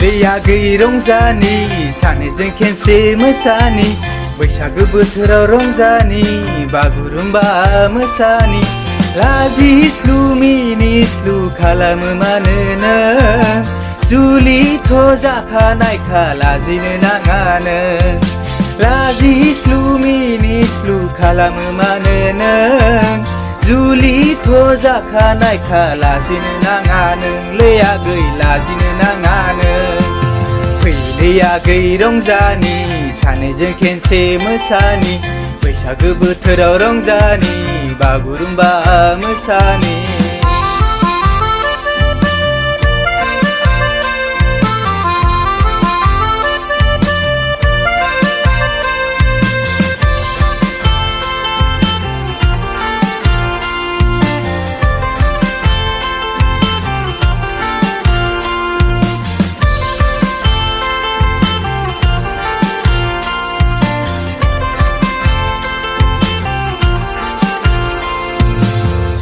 फैलायाखै रंजानि सानैजों खेनसे मोसानि बैसागो बोथोराव रंजानि बागुरुम्बा मोसानि लाजिस्लु मिनिस्लु खालामो मानोनो जुलिथ' जाखानायखा लाजिनो नाङानो लाजिस्लु मिनिस्लु खालामो मानोनो जुलिथ' जाखानायखा लाजिनो नाङा नोंलै आगै लाजिनो नाङानो फैलायाखै रंजानि सानैजों खेनसे मोसानि बैसागो बोथोराव रंजानि बागुरुम्बा मोसानि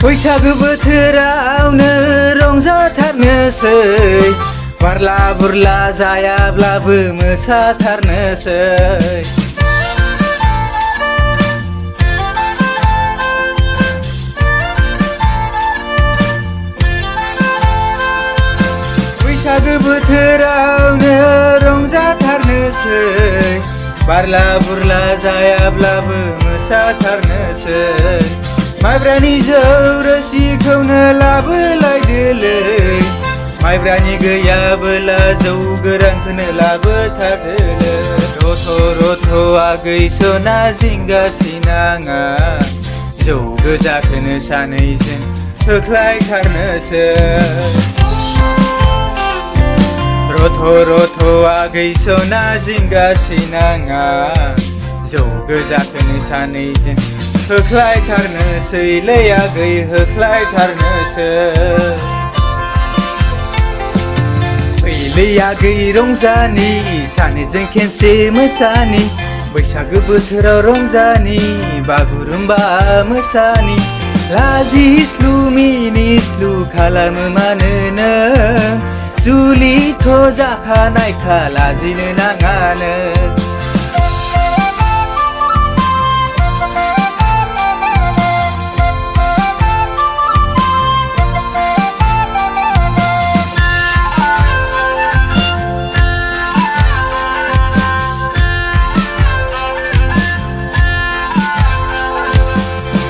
बैसागो बोथोरावनो रंजाथारनोसै बारला बुरला जायाब्लाबो मोसाथारनोसै बैसागो बोथोरावनो रंजाथारनोसै बारला बुरला जायाब्लाबो मोसाथारनोसै माइब्रानि जौ रोसिखौनो लाबोलायदोलै माइब्रानि गैयाबोला जौ गोरानखौनो लाबोथारदोलै रथ' रथ' आगै सना जिंगासिनाङा जौ गोजाखौनो सानैजों होख्लायथारनोसै रथ' रथ' आगै सना जिंगासिनाङा जौ गोजाखौनो सानैजों होख्लायथारनोसैलै आगै होख्लायथारनोसै फैलायाखै रंजानि सानैजों खेनसे मोसानि बैसागो बोथोराव रंजानि बागुरुम्बा मोसानि लाजिस्लु मिनिस्लु खालामो मानोनो जुलिथ' जाखानायखा लाजिनो नाङानो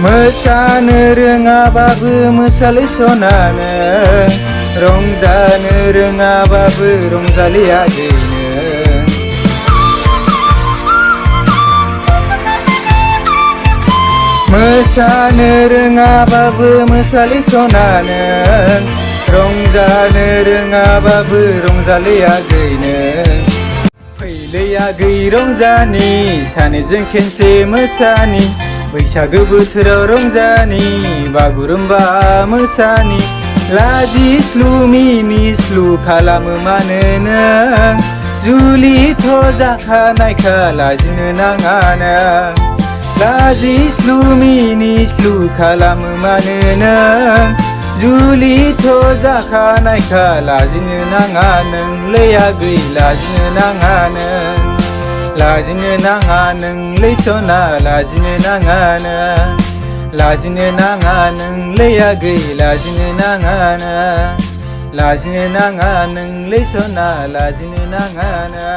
मोसानो रोङाबाबो मोसालै सनानो रंजानो रोङाबाबो रंजालै आगैनो मोसानो रोङाबाबो मोसालै सनानो रंजानो रोङाबाबो रंजालै आगैनो फैलायाखै रंजानि सानैजों खेनसे मोसानि बैसागो बोथोराव रंजानि बागुरुम्बा मोसानि लाजिस्लु मिनिस्लु खालामो मानोनो जुलिथ' जाखानायखा लाजिनो नाङानो लाजिस्लु मिनिस्लु खालामो मानोनो जुलिथ' जाखानायखा लाजिनो नाङा नोंलै आगै लाजिनो नाङानो लाजिनो नाङा नोंलै सना लाजिनो नाङानो लाजिनो नाङा नोंलै आगै लाजिनो नाङानो लाजिनो नाङा नोंलै सना लाजिनो नाङानो